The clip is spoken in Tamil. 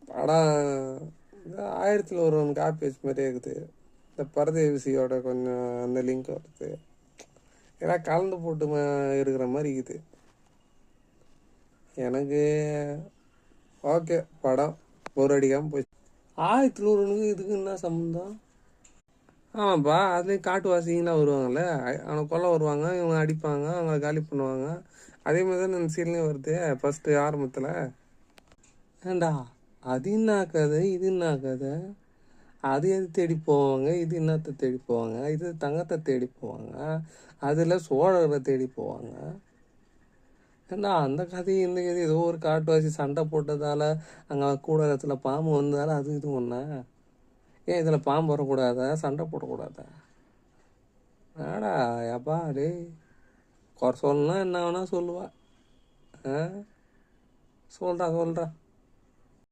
படம் ஆயிரத்தில் ஒருவன் காப்பீஸ் மாதிரியே இருக்குது. இந்த பரதேசியோட கொஞ்சம் அந்த லிங்க் வருது. ஏன்னா கலந்து போட்டு இருக்கிற மாதிரி இருக்குது எனக்கு. ஓகே, படம் ஒரு அடிக்காமல் போச்சு. ஆயிரத்தில் ஒருவனுக்கு இதுக்கு என்ன சம்மந்தம்? ஆமாப்பா, அதுலேயும் காட்டுவாசிங்களாம் வருவாங்கள்ல, அவனை கொல்ல வருவாங்க, இவங்க அடிப்பாங்க, அவங்க காலி பண்ணுவாங்க. அதே மாதிரி தான் இந்த சீன்லேயும் வருது ஃபஸ்ட்டு ஆரம்பத்தில். ஏண்டா, அது என்ன கதை, இது என்ன கதை? அது எது தேடி போவாங்க, இது என்னத்தை தேடி போவாங்க, இது தங்கத்தை தேடி போவாங்க, அதில் சோழரை தேடி போவாங்க. ஏண்டா, அந்த கதை இந்த கதை ஏதோ ஒரு காட்டுவாசி சண்டை போட்டதால் அங்கே கூடாரத்தில் பாம்பு வந்ததால் அது இது ஒன்றா? ஏன் இதில் பாம்பு வரக்கூடாதா, சண்டை போடக்கூடாதா? ஆடா எப்பா டே, குறை சொல்லலாம் என்ன வேணா சொல்லுவா. சொல்கிறா